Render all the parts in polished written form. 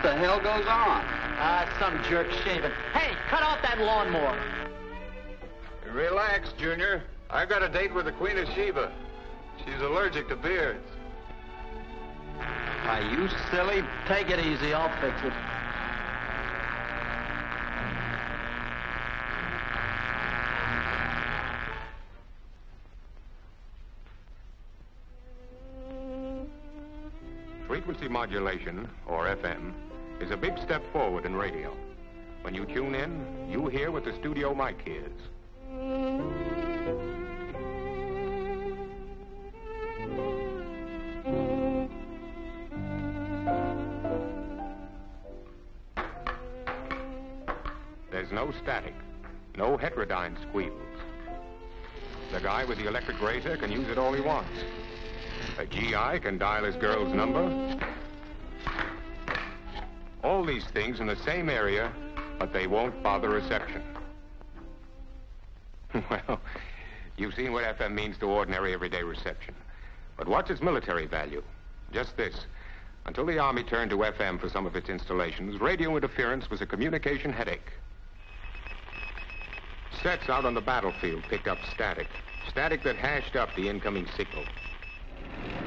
The hell goes on? Some jerk shaving. Hey, cut off that lawnmower. Relax, Junior. I've got a date with the Queen of Sheba. She's allergic to beards. Are you silly? Take it easy. I'll fix it. Frequency modulation, or FM, is a big step forward in radio. When you tune in, you hear what the studio mic hears. There's no static, no heterodyne squeals. The guy with the electric razor can use it all he wants. A GI can dial his girl's number. All these things in the same area, but they won't bother reception. Well, you've seen what FM means to ordinary, everyday reception. But what's its military value? Just this. Until the Army turned to FM for some of its installations, radio interference was a communication headache. Sets out on the battlefield picked up static that hashed up the incoming signal.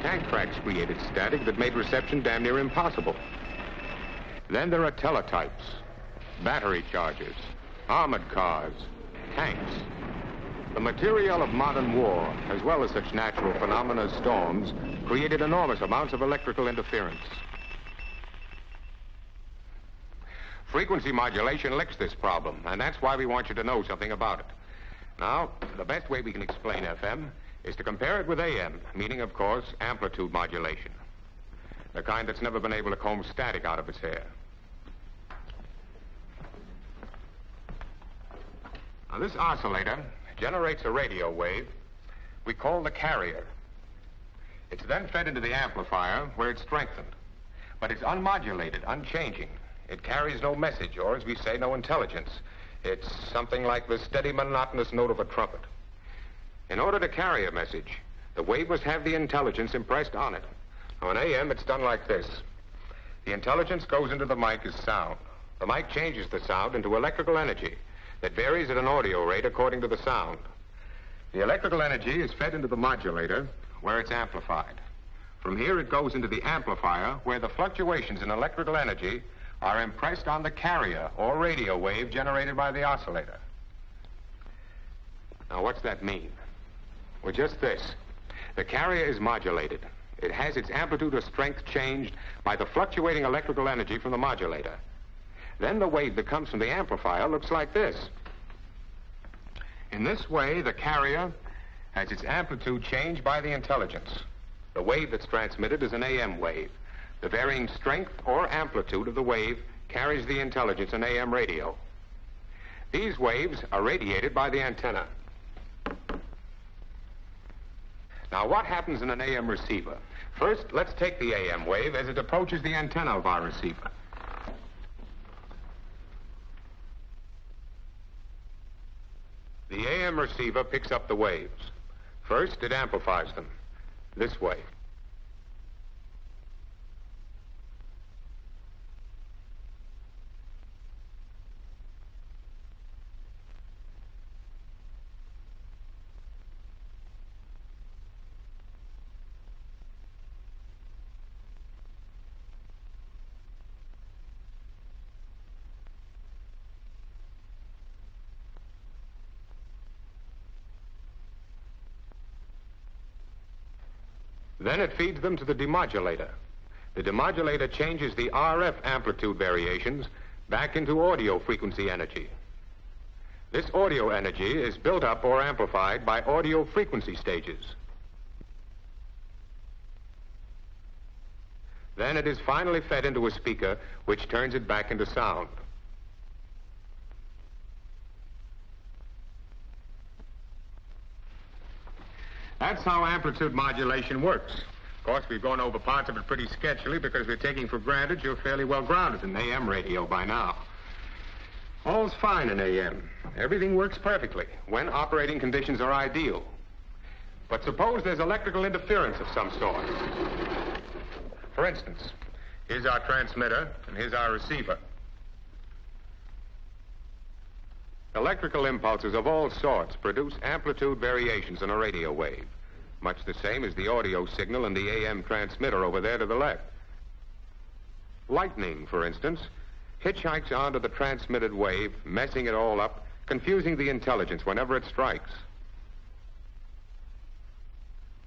Tank tracks created static that made reception damn near impossible. Then there are teletypes, battery chargers, armored cars, tanks. The material of modern war, as well as such natural phenomena as storms, created enormous amounts of electrical interference. Frequency modulation licks this problem, and that's why we want you to know something about it. Now, the best way we can explain FM is to compare it with AM, meaning, of course, amplitude modulation. The kind that's never been able to comb static out of its hair. Now, this oscillator generates a radio wave we call the carrier. It's then fed into the amplifier where it's strengthened. But it's unmodulated, unchanging. It carries no message, or as we say, no intelligence. It's something like the steady, monotonous note of a trumpet. In order to carry a message, the wave must have the intelligence impressed on it. Now, in AM, it's done like this. The intelligence goes into the mic as sound. The mic changes the sound into electrical energy that varies at an audio rate according to the sound. The electrical energy is fed into the modulator, where it's amplified. From here, it goes into the amplifier, where the fluctuations in electrical energy are impressed on the carrier, or radio wave, generated by the oscillator. Now, what's that mean? Well, just this. The carrier is modulated. It has its amplitude or strength changed by the fluctuating electrical energy from the modulator. Then the wave that comes from the amplifier looks like this. In this way, the carrier has its amplitude changed by the intelligence. The wave that's transmitted is an AM wave. The varying strength or amplitude of the wave carries the intelligence in AM radio. These waves are radiated by the antenna. Now, what happens in an AM receiver? First, let's take the AM wave as it approaches the antenna of our receiver. The AM receiver picks up the waves. First, it amplifies them this way. Then it feeds them to the demodulator. The demodulator changes the RF amplitude variations back into audio frequency energy. This audio energy is built up or amplified by audio frequency stages. Then it is finally fed into a speaker, which turns it back into sound. That's how amplitude modulation works. Of course, we've gone over parts of it pretty sketchily because we're taking for granted you're fairly well grounded in AM radio by now. All's fine in AM. Everything works perfectly when operating conditions are ideal. But suppose there's electrical interference of some sort. For instance, Here's our transmitter, and here's our receiver. Electrical impulses of all sorts produce amplitude variations in a radio wave, much the same as the audio signal in the AM transmitter over there to the left. Lightning, for instance, hitchhikes onto the transmitted wave, messing it all up, confusing the intelligence whenever it strikes.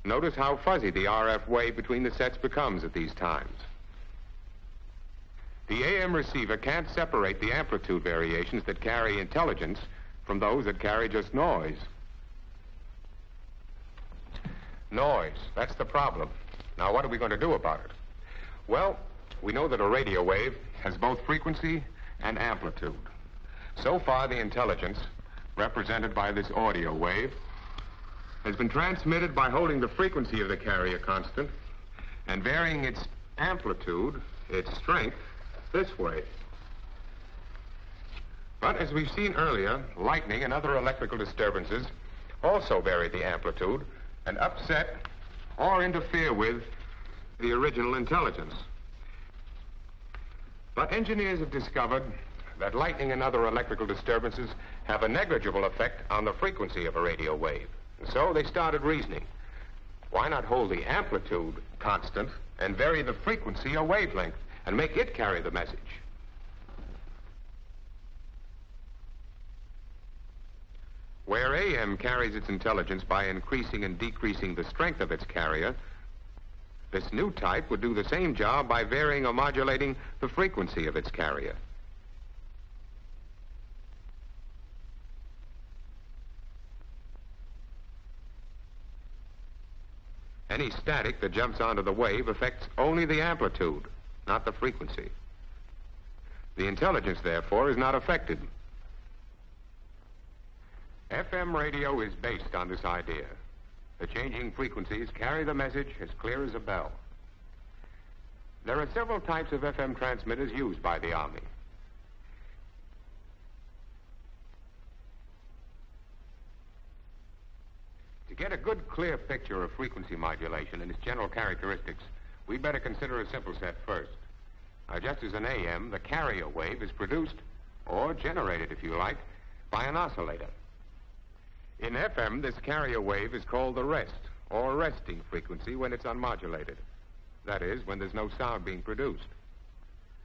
Notice how fuzzy the RF wave between the sets becomes at these times. The AM receiver can't separate the amplitude variations that carry intelligence from those that carry just noise. Noise, that's the problem. Now, what are we going to do about it? Well, we know that a radio wave has both frequency and amplitude. So far, the intelligence, represented by this audio wave, has been transmitted by holding the frequency of the carrier constant and varying its amplitude, its strength, this way. But as we've seen earlier, lightning and other electrical disturbances also vary the amplitude and upset or interfere with the original intelligence. But engineers have discovered that lightning and other electrical disturbances have a negligible effect on the frequency of a radio wave. And so they started reasoning. Why not hold the amplitude constant and vary the frequency or wavelength and make it carry the message? Where AM carries its intelligence by increasing and decreasing the strength of its carrier, this new type would do the same job by varying or modulating the frequency of its carrier. Any static that jumps onto the wave affects only the amplitude, not the frequency. The intelligence, therefore, is not affected. FM radio is based on this idea. The changing frequencies carry the message as clear as a bell. There are several types of FM transmitters used by the Army. To get a good, clear picture of frequency modulation and its general characteristics, we'd better consider a simple set first. Just as in AM, the carrier wave is produced, or generated, if you like, by an oscillator. In FM, this carrier wave is called the rest, or resting frequency, when it's unmodulated. That is, when there's no sound being produced.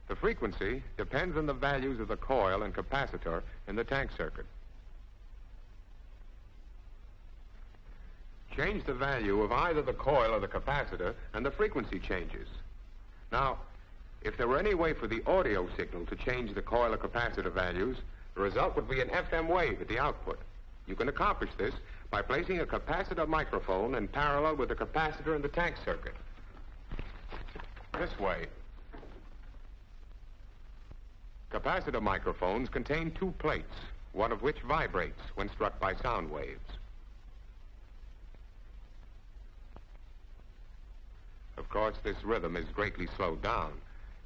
The frequency depends on the values of the coil and capacitor in the tank circuit. Change the value of either the coil or the capacitor, and the frequency changes. Now, if there were any way for the audio signal to change the coil or capacitor values, the result would be an FM wave at the output. You can accomplish this by placing a capacitor microphone in parallel with the capacitor in the tank circuit. This way. Capacitor microphones contain two plates, one of which vibrates when struck by sound waves. Of course, this rhythm is greatly slowed down.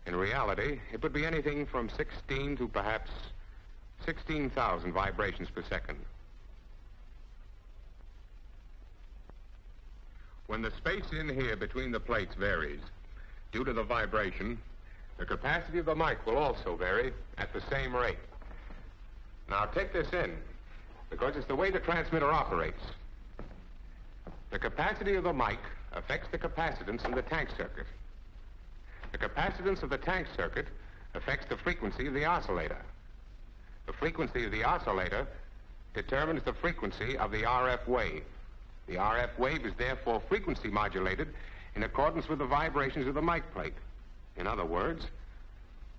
In reality, it would be anything from 16 to perhaps 16,000 vibrations per second. When the space in here between the plates varies, due to the vibration, the capacity of the mic will also vary at the same rate. Now, take this in, because it's the way the transmitter operates. The capacity of the mic affects the capacitance in the tank circuit. The capacitance of the tank circuit affects the frequency of the oscillator. The frequency of the oscillator determines the frequency of the RF wave. The RF wave is therefore frequency modulated in accordance with the vibrations of the mic plate. In other words,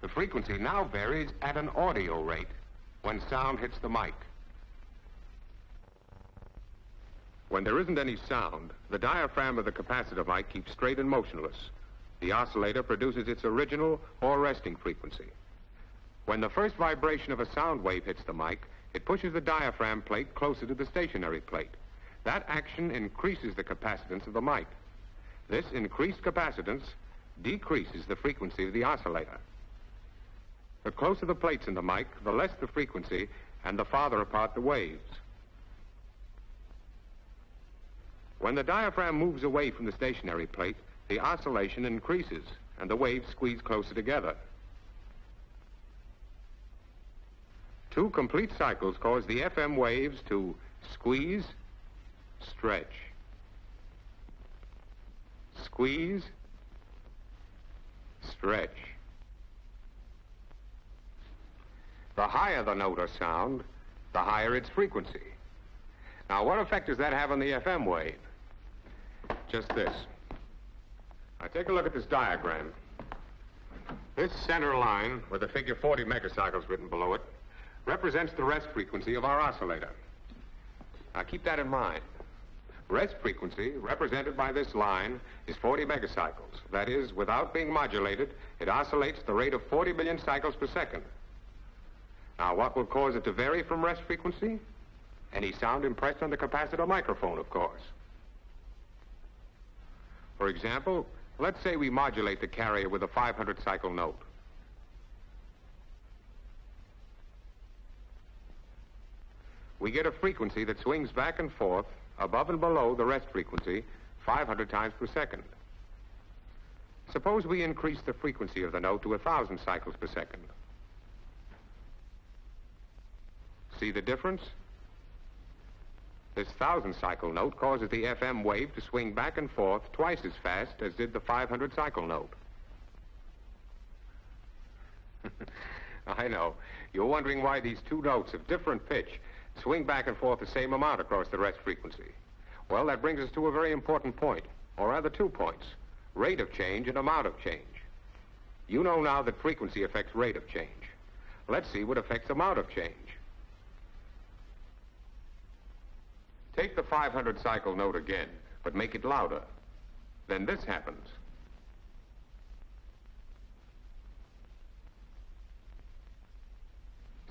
the frequency now varies at an audio rate when sound hits the mic. When there isn't any sound, the diaphragm of the capacitor mic keeps straight and motionless. The oscillator produces its original or resting frequency. When the first vibration of a sound wave hits the mic, it pushes the diaphragm plate closer to the stationary plate. That action increases the capacitance of the mic. This increased capacitance decreases the frequency of the oscillator. The closer the plates in the mic, the less the frequency and the farther apart the waves. When the diaphragm moves away from the stationary plate, the oscillation increases, and the waves squeeze closer together. 2 complete cycles cause the FM waves to squeeze, stretch. Squeeze, stretch. The higher the note or sound, the higher its frequency. Now, what effect does that have on the FM wave? Just this. Now, take a look at this diagram. This center line, with the figure 40 megacycles written below it, represents the rest frequency of our oscillator. Now, keep that in mind. Rest frequency, represented by this line, is 40 megacycles. That is, without being modulated, it oscillates at the rate of 40 million cycles per second. Now, what will cause it to vary from rest frequency? Any sound impressed on the capacitor microphone, of course. For example, let's say we modulate the carrier with a 500 cycle note. We get a frequency that swings back and forth above and below the rest frequency 500 times per second. Suppose we increase the frequency of the note to 1,000 cycles per second. See the difference? This 1,000 cycle note causes the FM wave to swing back and forth twice as fast as did the 500 cycle note. I know. You're wondering why these 2 notes of different pitch swing back and forth the same amount across the rest frequency. Well, that brings us to a very important point, or rather 2 points: rate of change and amount of change. You know now that frequency affects rate of change. Let's see what affects amount of change. Take the 500 cycle note again, but make it louder. Then this happens.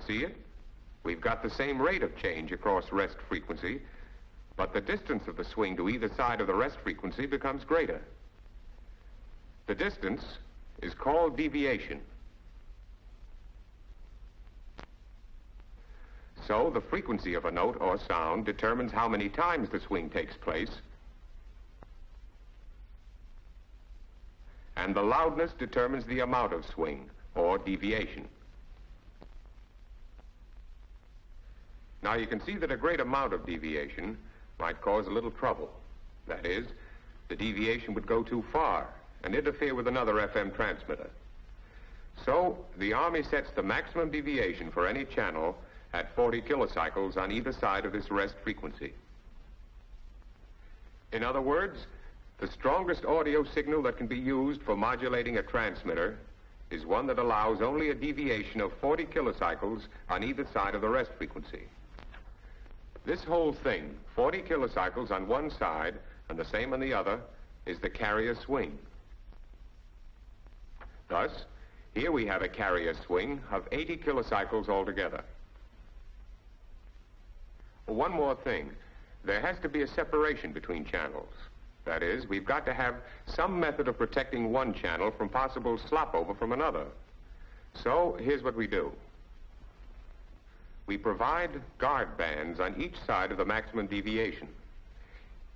See it? We've got the same rate of change across rest frequency, but the distance of the swing to either side of the rest frequency becomes greater. The distance is called deviation. So the frequency of a note or sound determines how many times the swing takes place, and the loudness determines the amount of swing, or deviation. Now, you can see that a great amount of deviation might cause a little trouble. That is, the deviation would go too far and interfere with another FM transmitter. So, the Army sets the maximum deviation for any channel at 40 kilocycles on either side of this rest frequency. In other words, the strongest audio signal that can be used for modulating a transmitter is one that allows only a deviation of 40 kilocycles on either side of the rest frequency. This whole thing, 40 kilocycles on one side and the same on the other, is the carrier swing. Thus, here we have a carrier swing of 80 kilocycles altogether. One more thing. There has to be a separation between channels. That is, we've got to have some method of protecting one channel from possible slopover from another. So, here's what we do. We provide guard bands on each side of the maximum deviation.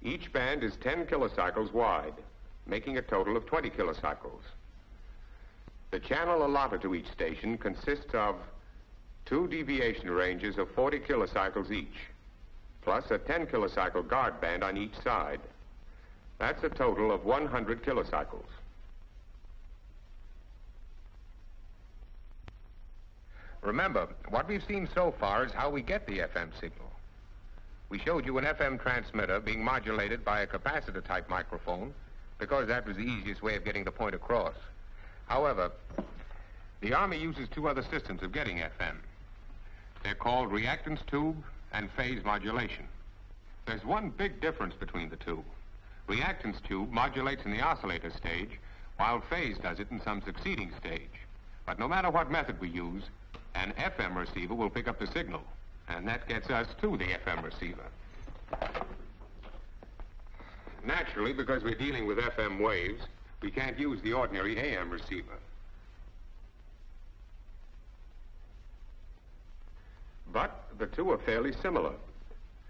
Each band is 10 kilocycles wide, making a total of 20 kilocycles. The channel allotted to each station consists of 2 deviation ranges of 40 kilocycles each, plus a 10 kilocycle guard band on each side. That's a total of 100 kilocycles. Remember, what we've seen so far is how we get the FM signal. We showed you an FM transmitter being modulated by a capacitor-type microphone because that was the easiest way of getting the point across. However, the Army uses 2 other systems of getting FM. They're called reactance tube and phase modulation. There's one big difference between the 2. Reactance tube modulates in the oscillator stage, while phase does it in some succeeding stage. But no matter what method we use, an FM receiver will pick up the signal, and that gets us to the FM receiver. Naturally, because we're dealing with FM waves, we can't use the ordinary AM receiver. But the 2 are fairly similar.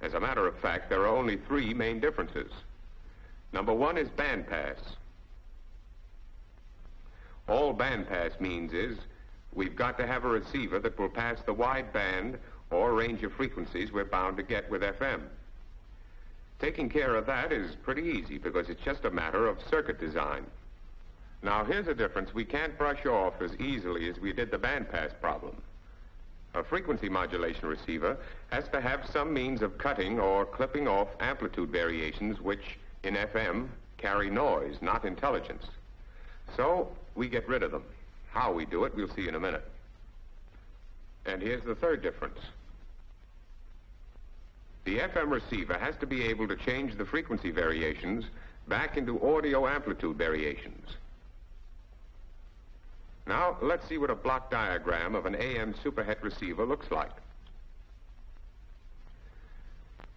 As a matter of fact, there are only 3 main differences. Number 1 is bandpass. All bandpass means is we've got to have a receiver that will pass the wide band or range of frequencies we're bound to get with FM. Taking care of that is pretty easy because it's just a matter of circuit design. Now, here's a difference we can't brush off as easily as we did the bandpass problem. A frequency modulation receiver has to have some means of cutting or clipping off amplitude variations which, in FM, carry noise, not intelligence. So, we get rid of them. How we do it, we'll see in a minute. And here's the third difference. The FM receiver has to be able to change the frequency variations back into audio amplitude variations. Now, let's see what a block diagram of an AM superhet receiver looks like.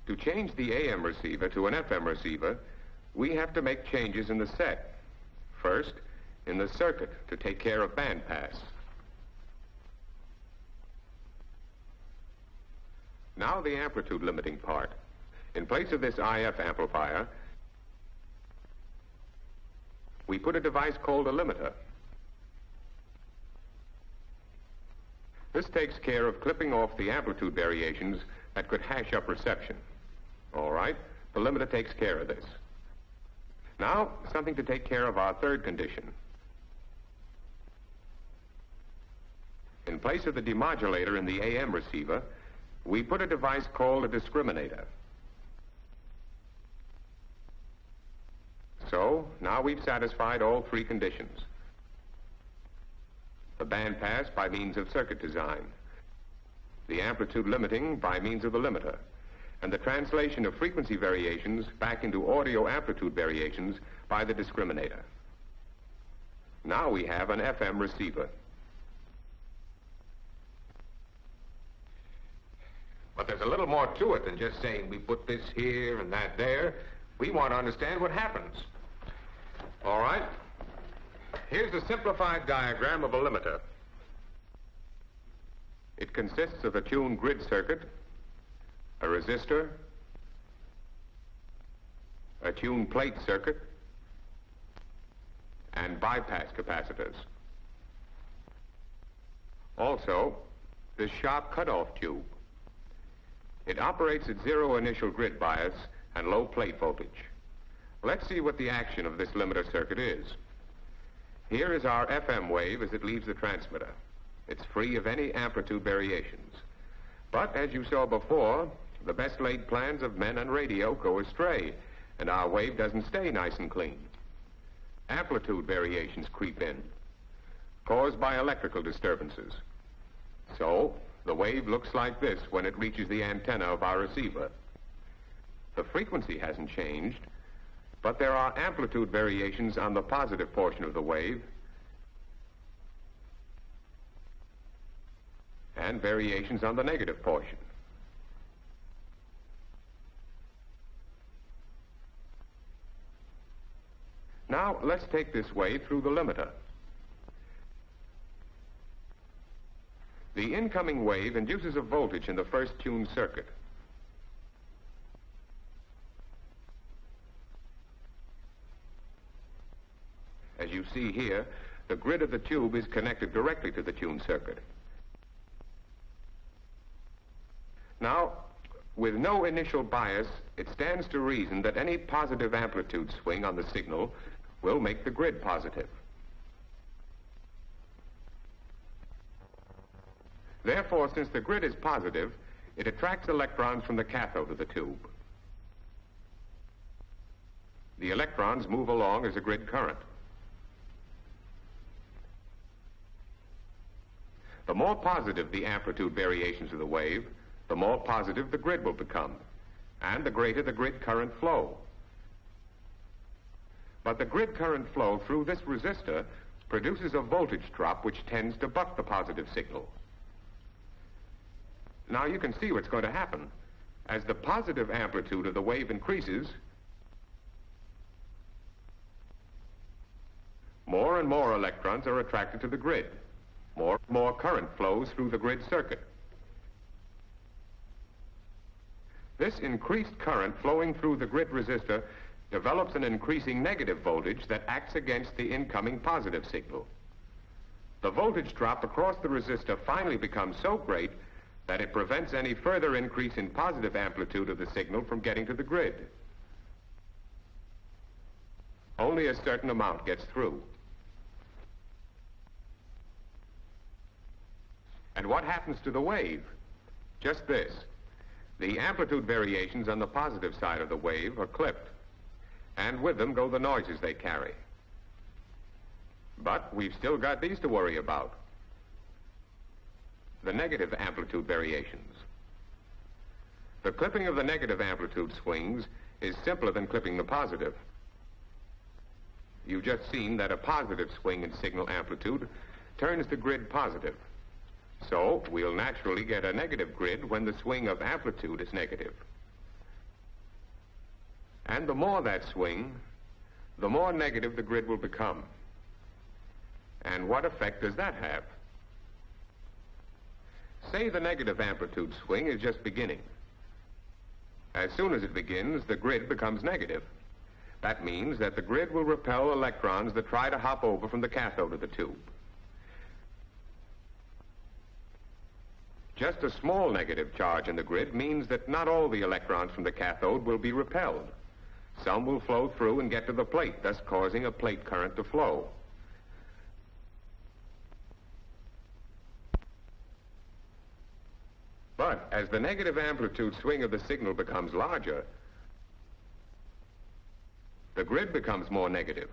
To change the AM receiver to an FM receiver, we have to make changes in the set. First, in the circuit to take care of bandpass. Now the amplitude limiting part. In place of this IF amplifier, we put a device called a limiter. This takes care of clipping off the amplitude variations that could hash up reception. All right, the limiter takes care of this. Now, something to take care of our third condition. In place of the demodulator in the AM receiver, we put a device called a discriminator. So, now we've satisfied all three conditions. The bandpass by means of circuit design, the amplitude limiting by means of the limiter, and the translation of frequency variations back into audio amplitude variations by the discriminator. Now we have an FM receiver. But there's a little more to it than just saying we put this here and that there. We want to understand what happens. All right? Here's a simplified diagram of a limiter. It consists of a tuned grid circuit, a resistor, a tuned plate circuit, and bypass capacitors. Also, this sharp cutoff tube. It operates at zero initial grid bias and low plate voltage. Let's see what the action of this limiter circuit is. Here is our FM wave as it leaves the transmitter. It's free of any amplitude variations. But as you saw before, the best laid plans of men and radio go astray, and our wave doesn't stay nice and clean. Amplitude variations creep in, caused by electrical disturbances. So, the wave looks like this when it reaches the antenna of our receiver. The frequency hasn't changed, but there are amplitude variations on the positive portion of the wave and variations on the negative portion. Now, let's take this wave through the limiter. The incoming wave induces a voltage in the first tuned circuit. As you see here, the grid of the tube is connected directly to the tuned circuit. Now, with no initial bias, it stands to reason that any positive amplitude swing on the signal will make the grid positive. Therefore, since the grid is positive, it attracts electrons from the cathode of the tube. The electrons move along as a grid current. The more positive the amplitude variations of the wave, the more positive the grid will become, and the greater the grid current flow. But the grid current flow through this resistor produces a voltage drop which tends to buck the positive signal. Now you can see what's going to happen. As the positive amplitude of the wave increases, more and more electrons are attracted to the grid. More and more current flows through the grid circuit. This increased current flowing through the grid resistor develops an increasing negative voltage that acts against the incoming positive signal. The voltage drop across the resistor finally becomes so great that it prevents any further increase in positive amplitude of the signal from getting to the grid. Only a certain amount gets through. And what happens to the wave? Just this. The amplitude variations on the positive side of the wave are clipped, and with them go the noises they carry. But we've still got these to worry about. The negative amplitude variations. The clipping of the negative amplitude swings is simpler than clipping the positive. You've just seen that a positive swing in signal amplitude turns the grid positive. So we'll naturally get a negative grid when the swing of amplitude is negative. And the more that swing, the more negative the grid will become. And what effect does that have? Say the negative amplitude swing is just beginning. As soon as it begins, the grid becomes negative. That means that the grid will repel electrons that try to hop over from the cathode of the tube. Just a small negative charge in the grid means that not all the electrons from the cathode will be repelled. Some will flow through and get to the plate, thus causing a plate current to flow. But as the negative amplitude swing of the signal becomes larger, the grid becomes more negative.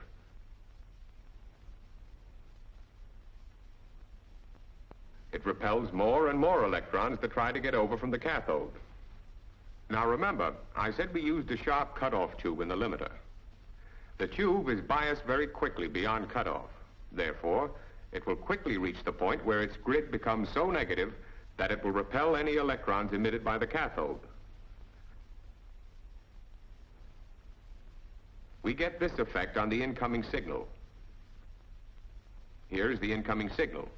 It repels more and more electrons that try to get over from the cathode. Now remember, I said we used a sharp cutoff tube in the limiter. The tube is biased very quickly beyond cutoff. Therefore, it will quickly reach the point where its grid becomes so negative that it will repel any electrons emitted by the cathode. We get this effect on the incoming signal. Here's the incoming signal,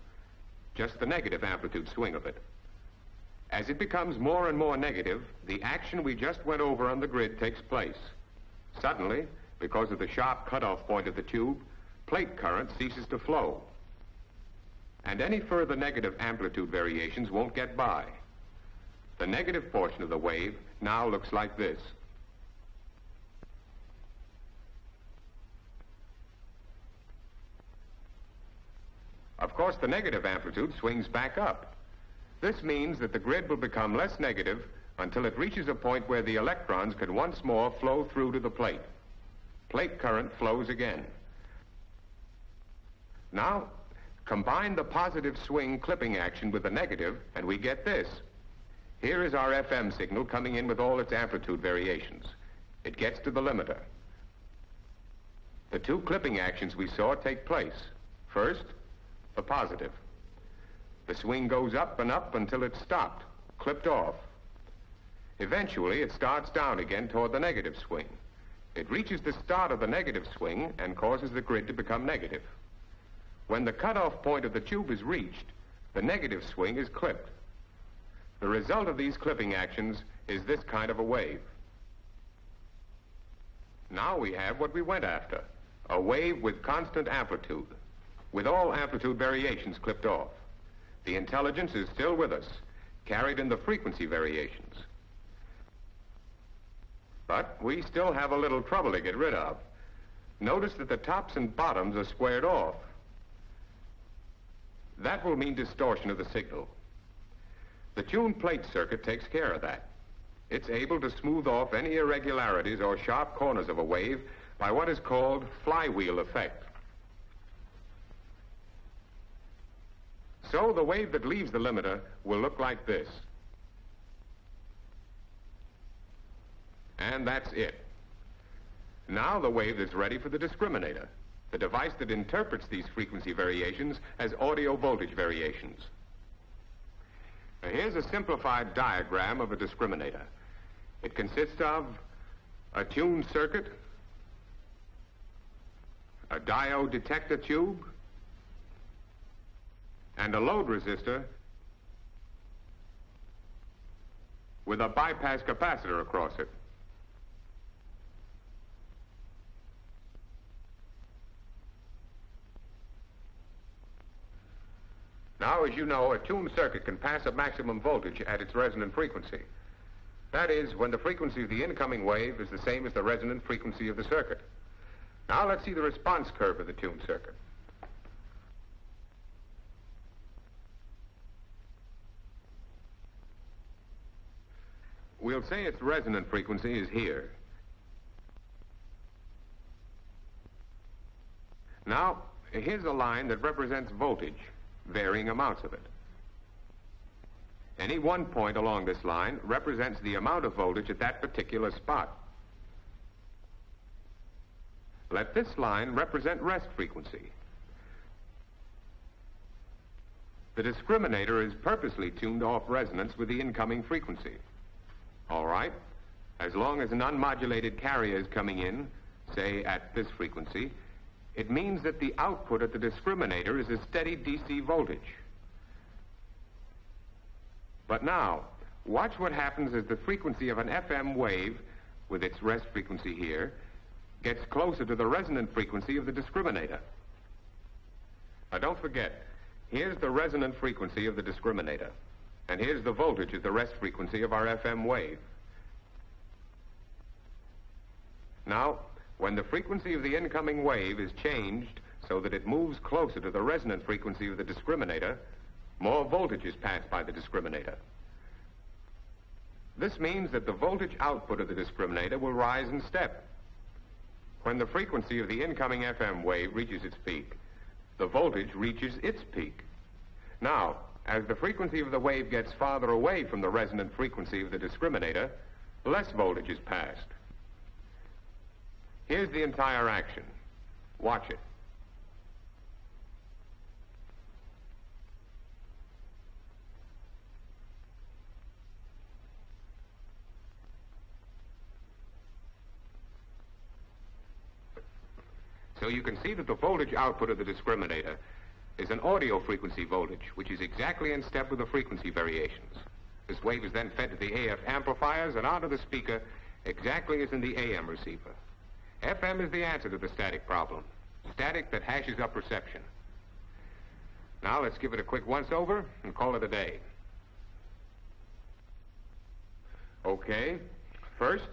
just the negative amplitude swing of it. As it becomes more and more negative, the action we just went over on the grid takes place. Suddenly, because of the sharp cutoff point of the tube, plate current ceases to flow. And any further negative amplitude variations won't get by. The negative portion of the wave now looks like this. Of course, the negative amplitude swings back up. This means that the grid will become less negative until it reaches a point where the electrons can once more flow through to the plate. Plate current flows again. Now, combine the positive swing clipping action with the negative, and we get this. Here is our FM signal coming in with all its amplitude variations. It gets to the limiter. The two clipping actions we saw take place. First, the positive. The swing goes up and up until it's stopped, clipped off. Eventually, it starts down again toward the negative swing. It reaches the start of the negative swing and causes the grid to become negative. When the cutoff point of the tube is reached, the negative swing is clipped. The result of these clipping actions is this kind of a wave. Now we have what we went after, a wave with constant amplitude, with all amplitude variations clipped off. The intelligence is still with us, carried in the frequency variations. But we still have a little trouble to get rid of. Notice that the tops and bottoms are squared off. That will mean distortion of the signal. The tuned plate circuit takes care of that. It's able to smooth off any irregularities or sharp corners of a wave by what is called flywheel effect. So the wave that leaves the limiter will look like this. And that's it. Now the wave is ready for the discriminator, the device that interprets these frequency variations as audio voltage variations. Now, here's a simplified diagram of a discriminator. It consists of a tuned circuit, a diode detector tube, and a load resistor with a bypass capacitor across it. Now, as you know, a tuned circuit can pass a maximum voltage at its resonant frequency. That is, when the frequency of the incoming wave is the same as the resonant frequency of the circuit. Now, let's see the response curve of the tuned circuit. We'll say its resonant frequency is here. Now, here's a line that represents voltage, varying amounts of it. Any one point along this line represents the amount of voltage at that particular spot. Let this line represent rest frequency. The discriminator is purposely tuned off resonance with the incoming frequency. All right, as long as an unmodulated carrier is coming in, say at this frequency, it means that the output at the discriminator is a steady DC voltage. But now, watch what happens as the frequency of an FM wave, with its rest frequency here, gets closer to the resonant frequency of the discriminator. Now don't forget, here's the resonant frequency of the discriminator, and here's the voltage at the rest frequency of our FM wave. Now, when the frequency of the incoming wave is changed so that it moves closer to the resonant frequency of the discriminator, more voltage is passed by the discriminator. This means that the voltage output of the discriminator will rise in step. When the frequency of the incoming FM wave reaches its peak, the voltage reaches its peak. Now, as the frequency of the wave gets farther away from the resonant frequency of the discriminator, less voltage is passed. Here's the entire action. Watch it. So you can see that the voltage output of the discriminator is an audio frequency voltage, which is exactly in step with the frequency variations. This wave is then fed to the AF amplifiers and onto the speaker exactly as in the AM receiver. FM is the answer to the static problem. Static that hashes up reception. Now let's give it a quick once-over and call it a day. Okay. First,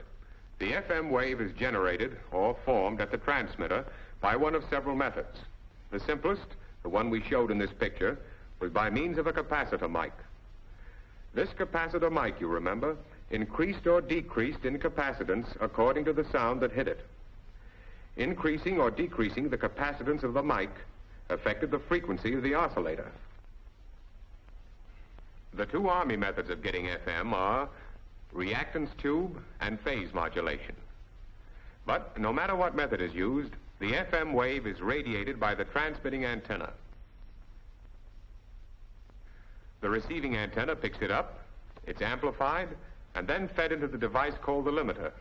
the FM wave is generated or formed at the transmitter by one of several methods. The simplest, the one we showed in this picture, was by means of a capacitor mic. This capacitor mic, you remember, increased or decreased in capacitance according to the sound that hit it. Increasing or decreasing the capacitance of the mic affected the frequency of the oscillator. The two Army methods of getting FM are reactance tube and phase modulation. But no matter what method is used, the FM wave is radiated by the transmitting antenna. The receiving antenna picks it up, it's amplified, and then fed into the device called the limiter.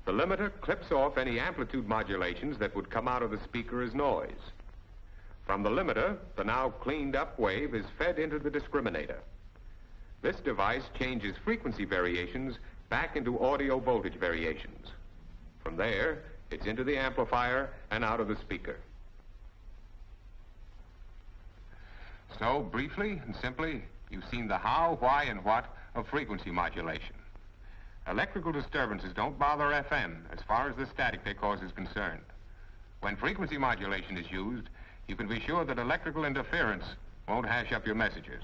The limiter clips off any amplitude modulations that would come out of the speaker as noise. From the limiter, the now cleaned up wave is fed into the discriminator. This device changes frequency variations back into audio voltage variations. From there, it's into the amplifier and out of the speaker. So, briefly and simply, you've seen the how, why, and what of frequency modulation. Electrical disturbances don't bother FM as far as the static they cause is concerned. When frequency modulation is used, you can be sure that electrical interference won't hash up your messages.